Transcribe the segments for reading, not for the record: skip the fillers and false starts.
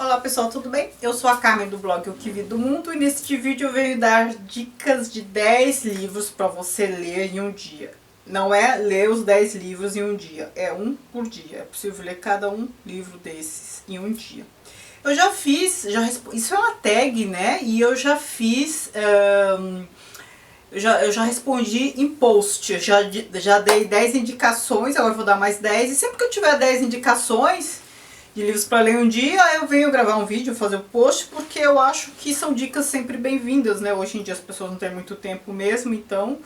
Olá pessoal, tudo bem? Eu sou a Carmen do blog O Que Vi do Mundo e neste vídeo eu venho dar dicas de 10 livros para você ler em um dia. Não é ler os 10 livros em um dia, é um por dia. É possível ler cada um livro desses em um dia. Eu já fiz, isso é uma tag, né? E eu já fiz, eu já respondi em post, já dei 10 indicações, agora eu vou dar mais 10. E sempre que eu tiver 10 indicações de livros para ler um dia, eu venho gravar um vídeo, fazer um post, porque eu acho que são dicas sempre bem-vindas, né? Hoje em dia as pessoas não têm muito tempo mesmo, então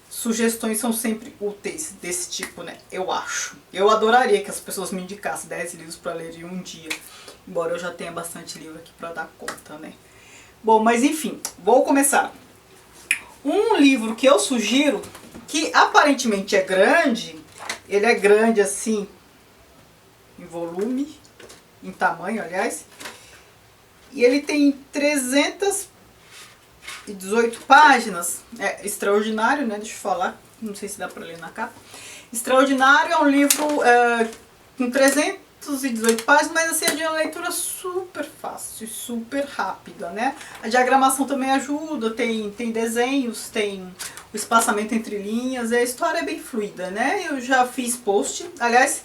sugestões são sempre úteis desse tipo, né? Eu acho. Eu adoraria que as pessoas me indicassem 10 livros para ler em um dia, embora eu já tenha bastante livro aqui para dar conta, né? Bom, mas enfim, vou começar. Um livro que eu sugiro, que aparentemente é grande, ele é grande assim, em volume, em tamanho, aliás, e ele tem 318 páginas, é extraordinário, né? Deixa eu falar, não sei se dá para ler na capa. Extraordinário é um livro com 318 páginas, mas assim, é de uma leitura super fácil, super rápida, né? A diagramação também ajuda, tem desenhos, tem o espaçamento entre linhas, a história é bem fluida, né? Eu já fiz post, aliás,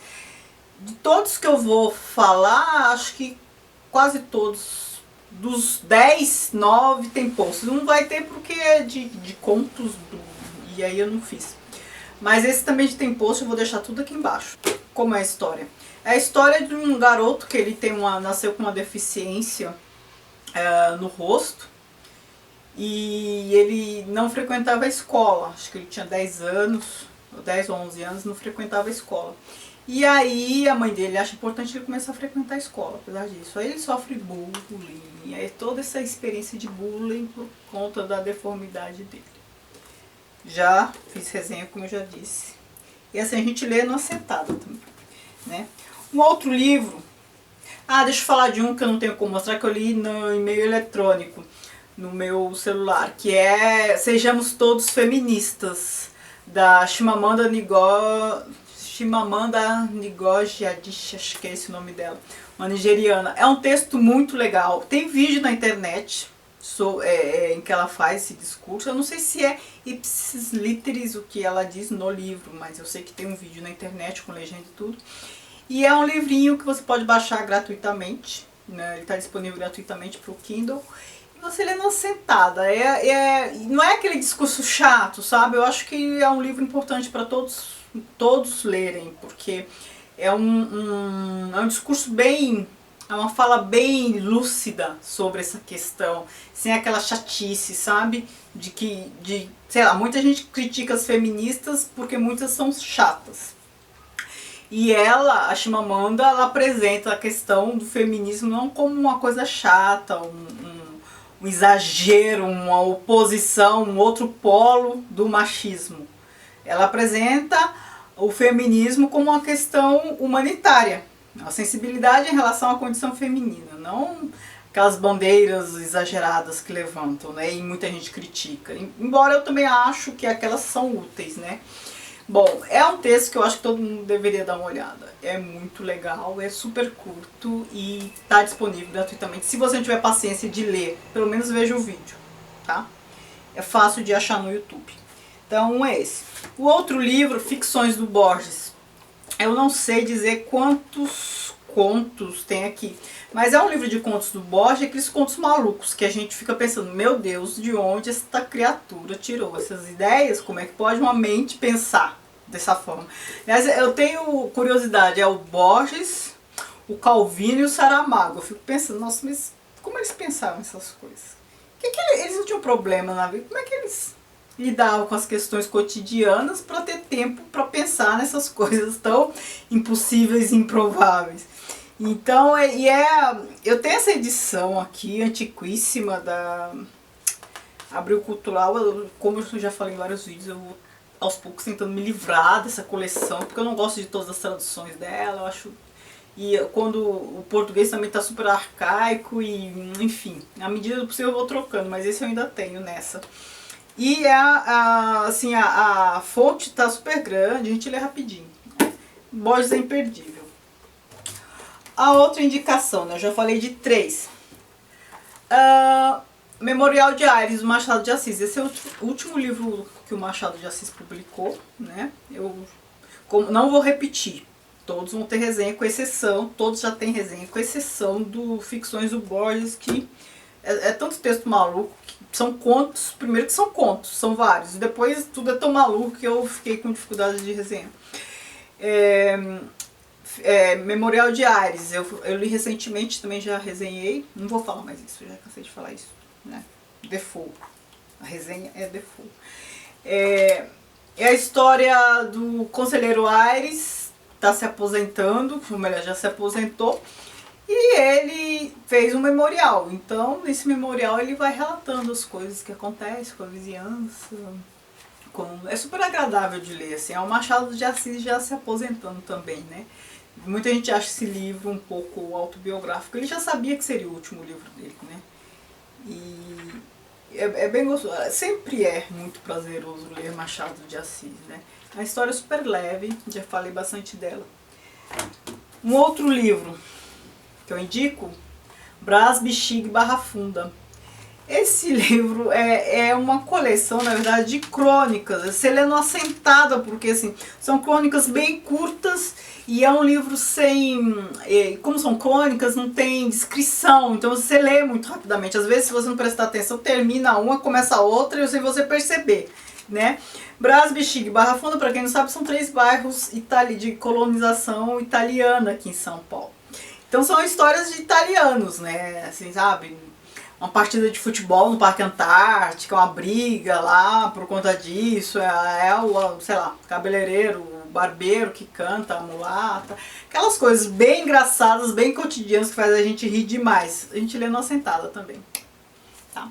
de todos que eu vou falar, acho que quase todos, dos 10, 9 tem posts. Não vai ter porque é de contos, e aí eu não fiz. Mas esse também tem post, eu vou deixar tudo aqui embaixo. Como é a história? É a história de um garoto que ele nasceu com uma deficiência no rosto. E ele não frequentava a escola, acho que ele tinha 10 anos, 10 ou 11 anos, não frequentava a escola. E aí a mãe dele acha importante ele começar a frequentar a escola, apesar disso. Aí ele sofre bullying, aí toda essa experiência de bullying por conta da deformidade dele. Já fiz resenha, como eu já disse. E assim a gente lê numa sentada também, né? Um outro livro, deixa eu falar de um que eu não tenho como mostrar, que eu li no e-mail eletrônico, no meu celular, que é Sejamos Todos Feministas, da Chimamanda Ngozi Adichie, acho que é esse o nome dela, uma nigeriana. É um texto muito legal, tem vídeo na internet em que ela faz esse discurso. Eu não sei se é ipsis literis o que ela diz no livro, mas eu sei que tem um vídeo na internet com legenda e tudo. E é um livrinho que você pode baixar gratuitamente, né? Ele está disponível gratuitamente para o Kindle. E você lê numa sentada. Não é aquele discurso chato, sabe? Eu acho que é um livro importante para todos lerem, porque é um discurso bem, é uma fala bem lúcida sobre essa questão, sem aquela chatice, sabe? Sei lá, muita gente critica as feministas porque muitas são chatas. E a Chimamanda, ela apresenta a questão do feminismo não como uma coisa chata, um exagero, uma oposição, um outro polo do machismo. Ela apresenta o feminismo como uma questão humanitária, a sensibilidade em relação à condição feminina, não aquelas bandeiras exageradas que levantam, né, e muita gente critica. Embora eu também acho que aquelas são úteis, né. Bom, é um texto que eu acho que todo mundo deveria dar uma olhada. É muito legal, é super curto e está disponível gratuitamente. Se você não tiver paciência de ler, pelo menos veja o vídeo, tá? É fácil de achar no YouTube. Então, um é esse. O outro livro, Ficções do Borges. Eu não sei dizer quantos contos tem aqui, mas é um livro de contos do Borges, aqueles contos malucos que a gente fica pensando, meu Deus, de onde essa criatura tirou essas ideias? Como é que pode uma mente pensar dessa forma? Aliás, eu tenho curiosidade, é o Borges, o Calvino e o Saramago. Eu fico pensando, nossa, mas como eles pensavam essas coisas? Eles não tinham problema na vida, como é que eles lidavam com as questões cotidianas para ter tempo para pensar nessas coisas tão impossíveis e improváveis? Então, eu tenho essa edição aqui, antiquíssima, da Abril Cultural. Como eu já falei em vários vídeos, eu vou aos poucos tentando me livrar dessa coleção, porque eu não gosto de todas as traduções dela, eu acho. E quando o português também está super arcaico, e enfim, à medida do possível eu vou trocando, mas esse eu ainda tenho nessa. E assim, a fonte está super grande, a gente lê rapidinho. Borges é imperdível. A outra indicação, né? Eu já falei de 3. Memorial de Ares, do Machado de Assis. Esse é o último livro que o Machado de Assis publicou, né? Eu não vou repetir. Todos vão ter resenha, com exceção, todos já têm resenha, com exceção do Ficções do Borges, que é tanto texto maluco, que são contos, primeiro que são contos, são vários, e depois tudo é tão maluco que eu fiquei com dificuldade de resenha. Memorial de Ares, eu li recentemente, também já resenhei, não vou falar mais isso, já cansei de falar isso, né? Default, a resenha é default. É a história do Conselheiro Aires, está se aposentando, ou melhor, já se aposentou, e ele fez um memorial. Então, nesse memorial ele vai relatando as coisas que acontecem com a vizinhança. É super agradável de ler, assim. É o Machado de Assis já se aposentando também, né? Muita gente acha esse livro um pouco autobiográfico. Ele já sabia que seria o último livro dele, né? E é bem gostoso. Sempre é muito prazeroso ler Machado de Assis, né? A história é super leve, já falei bastante dela. Um outro livro que eu indico, Brás, Bexiga e Barra Funda. Esse livro é uma coleção, na verdade, de crônicas. Você lê numa sentada, porque assim, são crônicas bem curtas e é um livro sem... Como são crônicas, não tem descrição, então você lê muito rapidamente. Às vezes, se você não prestar atenção, termina uma, começa a outra, e sem você perceber, né? Brás, Bexiga e Barra Funda, para quem não sabe, são 3 bairros de colonização italiana aqui em São Paulo. Então são histórias de italianos, né? Assim, sabe? Uma partida de futebol no Parque Antártica, uma briga lá por conta disso, o, sei lá, cabeleireiro, o barbeiro que canta, a mulata, aquelas coisas bem engraçadas, bem cotidianas que faz a gente rir demais. A gente lê numa sentada também. Tá?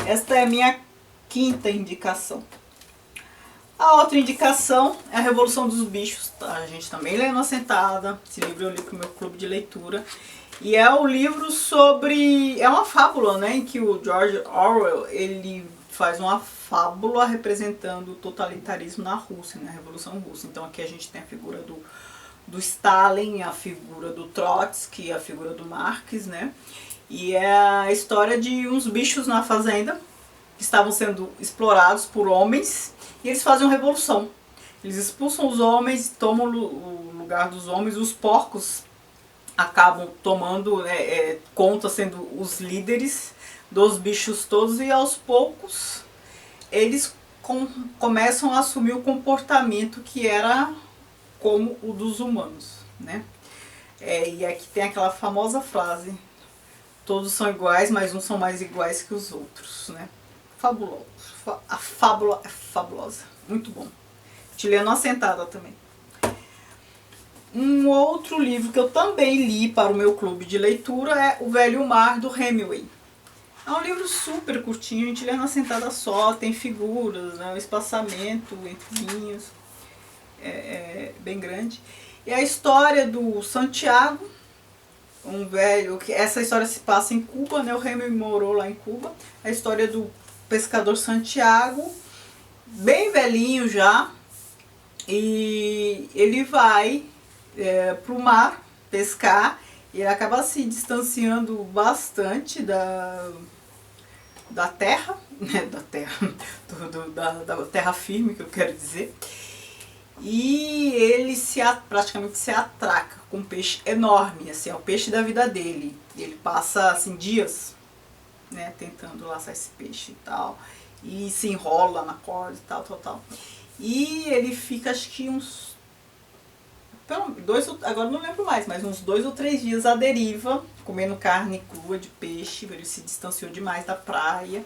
Esta é a minha 5ª indicação. A outra indicação é a Revolução dos Bichos, tá? A gente também lê numa sentada. Esse livro eu li para o meu clube de leitura. E é um livro sobre... É uma fábula, né? Em que o George Orwell, ele faz uma fábula representando o totalitarismo na Rússia, na Revolução Russa. Então aqui a gente tem a figura do Stalin, a figura do Trotsky, a figura do Marx, né? E é a história de uns bichos na fazenda que estavam sendo explorados por homens e eles fazem uma revolução. Eles expulsam os homens, tomam o lugar dos homens, os porcos acabam tomando conta, sendo os líderes dos bichos todos, e aos poucos eles começam a assumir o comportamento que era como o dos humanos, né? E aqui tem aquela famosa frase: todos são iguais, mas uns são mais iguais que os outros, né? Fabuloso. A fábula é fabulosa. Muito bom. Te lendo uma sentada também. Um outro livro que eu também li para o meu clube de leitura é O Velho Mar, do Hemingway. É um livro super curtinho, a gente lê numa sentada só, tem figuras, né, um espaçamento entre linhas, bem grande. E a história do Santiago, um velho, essa história se passa em Cuba, né, o Hemingway morou lá em Cuba. A história do pescador Santiago, bem velhinho já, e ele vai para o mar pescar e ele acaba se distanciando bastante da terra, né, da terra firme, que eu quero dizer, e ele praticamente se atraca com um peixe enorme, assim, é o peixe da vida dele. Ele passa assim dias, né, tentando laçar esse peixe e tal, e se enrola na corda e tal. E ele fica, acho que agora não lembro mais, mas uns 2 ou 3 dias à deriva, comendo carne crua de peixe. Ele se distanciou demais da praia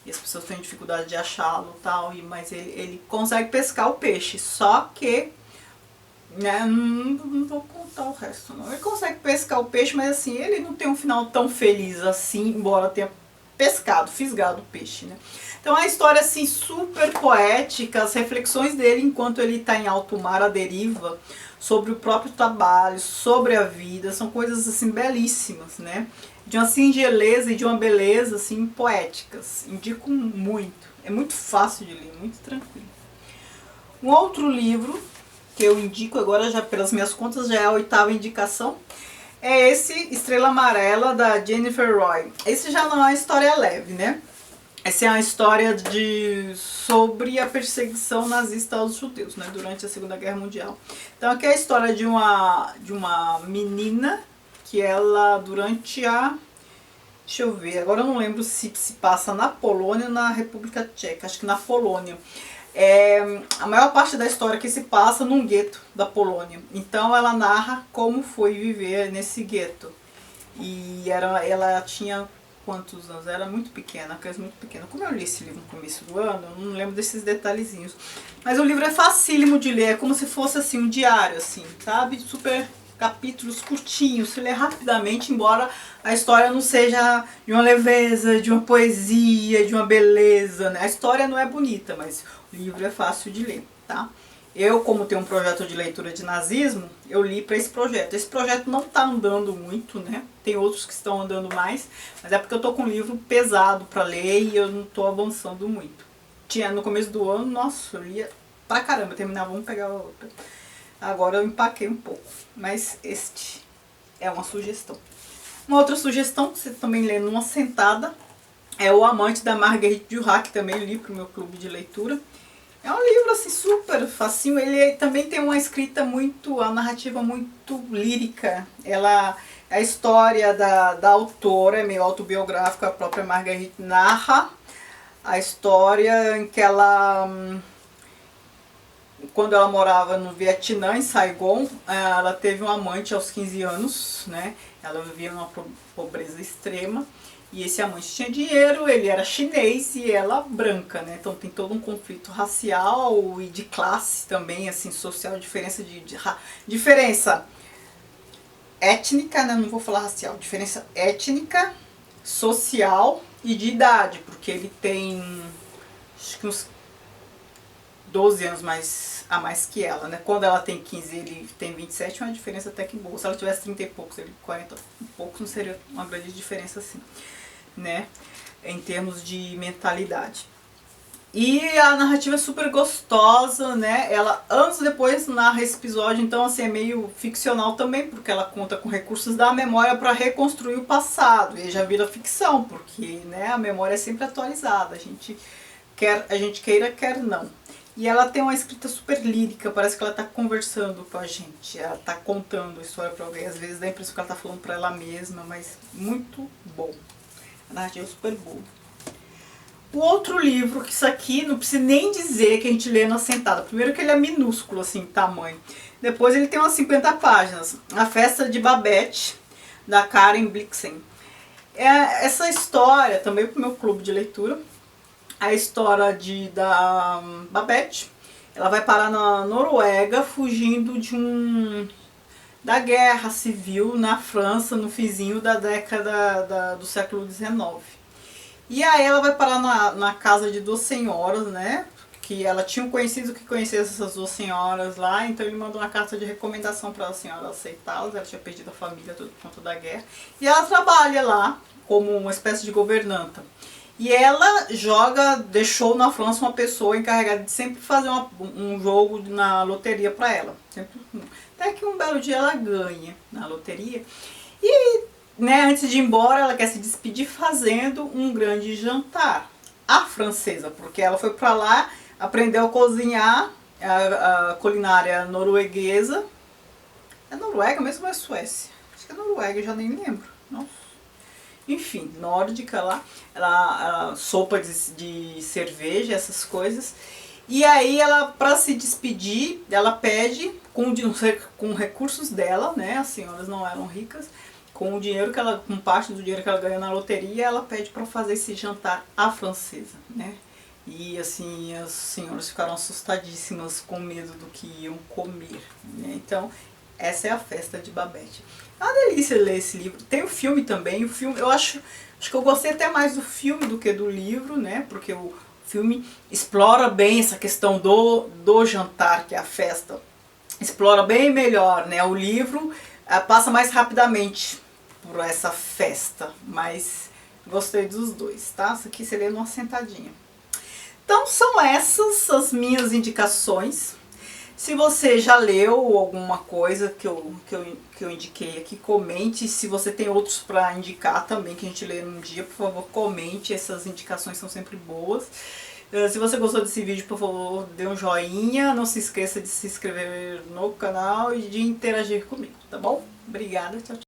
e as pessoas têm dificuldade de achá-lo e tal, mas ele consegue pescar o peixe, só que, né, não vou contar o resto não. Ele consegue pescar o peixe, mas assim, ele não tem um final tão feliz assim, embora tenha fisgado o peixe, né? Então é uma história assim super poética, as reflexões dele enquanto ele está em alto mar à deriva, sobre o próprio trabalho, sobre a vida, são coisas assim belíssimas, né? De uma singeleza e de uma beleza assim poéticas. Indico muito, é muito fácil de ler, muito tranquilo. Um outro livro que eu indico agora, já pelas minhas contas, já é a 8ª indicação, é esse Estrela Amarela, da Jennifer Roy. Esse já não é uma história leve, né? Essa é uma história sobre a perseguição nazista aos judeus, né, durante a Segunda Guerra Mundial. Então aqui é a história de uma menina que ela, durante deixa eu ver, agora eu não lembro se passa na Polônia ou na República Tcheca, acho que na Polônia. A maior parte da história que se passa num gueto da Polônia. Então ela narra como foi viver nesse gueto. E ela tinha quantos anos? Era muito pequena, criança muito pequena. Como eu li esse livro no começo do ano, eu não lembro desses detalhezinhos. Mas o livro é facílimo de ler, é como se fosse assim um diário, assim, sabe? Super capítulos curtinhos, se lê rapidamente, embora a história não seja de uma leveza, de uma poesia, de uma beleza, né? A história não é bonita, mas o livro é fácil de ler, tá? Eu, como tenho um projeto de leitura de nazismo, eu li para esse projeto. Esse projeto não está andando muito, né? Tem outros que estão andando mais, mas é porque eu estou com um livro pesado para ler e eu não estou avançando muito. Tinha no começo do ano, nossa, eu lia pra caramba, terminava um, pegava outra. Agora eu empaquei um pouco, mas este é uma sugestão. Uma outra sugestão que você também lê numa sentada é O Amante, da Marguerite Duras, que também li para o meu clube de leitura. É um livro assim super facinho, ele também tem uma escrita muito, a narrativa muito lírica. A história da autora é meio autobiográfica, a própria Marguerite narra a história em que quando ela morava no Vietnã, em Saigon, ela teve um amante aos 15 anos, né? Ela vivia numa pobreza extrema. E esse amante tinha dinheiro, ele era chinês e ela branca, né? Então tem todo um conflito racial e de classe também, assim, social, diferença étnica, né? Não vou falar racial, diferença étnica, social e de idade, porque ele tem acho que uns 12 anos a mais que ela, né? Quando ela tem 15, ele tem 27, é uma diferença até que boa. Se ela tivesse 30 e poucos, ele 40 e poucos, não seria uma grande diferença assim, né? Em termos de mentalidade. E a narrativa é super gostosa, né? Ela, anos depois, narra esse episódio, então assim, é meio ficcional também, porque ela conta com recursos da memória para reconstruir o passado. E já vira ficção, porque, né, a memória é sempre atualizada, a gente queira, quer não. E ela tem uma escrita super lírica, parece que ela está conversando com a gente, ela está contando a história para alguém, às vezes dá a impressão que ela está falando para ela mesma, mas muito bom. A narrativa é super boa. O outro livro, que isso aqui não precisa nem dizer que a gente lê na sentada. Primeiro que ele é minúsculo, assim, tamanho. Depois ele tem umas 50 páginas. A Festa de Babette, da Karen Blixen. Essa história, também para o meu clube de leitura, a história da Babette. Ela vai parar na Noruega, fugindo da guerra civil na França, no finzinho da década do século XIX. E aí ela vai parar na casa de duas senhoras, né? Que ela tinha um conhecido que conhecesse essas duas senhoras lá, então ele mandou uma carta de recomendação para a senhora aceitá-las. Ela tinha perdido a família tudo por conta da guerra. E ela trabalha lá como uma espécie de governanta. E ela deixou na França uma pessoa encarregada de sempre fazer um jogo na loteria para ela. Até que um belo dia ela ganha na loteria. E, né, antes de ir embora, ela quer se despedir fazendo um grande jantar. A francesa, porque ela foi para lá, aprendeu a cozinhar a culinária norueguesa. É Noruega mesmo ou é Suécia? Acho que é Noruega, eu já nem lembro. Nossa. Enfim, nórdica lá, ela sopa de cerveja, essas coisas. E aí ela, para se despedir, ela pede, com recursos dela, né, as senhoras não eram ricas, com parte do dinheiro que ela ganhou na loteria, ela pede para fazer esse jantar à francesa, né. E assim, as senhoras ficaram assustadíssimas com medo do que iam comer, né. Então, essa é a Festa de Babette. É uma delícia ler esse livro. Tem o filme também. O filme, eu acho que eu gostei até mais do filme do que do livro, né? Porque o filme explora bem essa questão do jantar, que é a festa. Explora bem melhor, né? O livro passa mais rapidamente por essa festa. Mas gostei dos dois, tá? Isso aqui você lê numa sentadinha. Então são essas as minhas indicações. Se você já leu alguma coisa que eu indiquei aqui, comente. Se você tem outros para indicar também, que a gente lê num dia, por favor, comente. Essas indicações são sempre boas. Se você gostou desse vídeo, por favor, dê um joinha. Não se esqueça de se inscrever no canal e de interagir comigo, tá bom? Obrigada, tchau, tchau.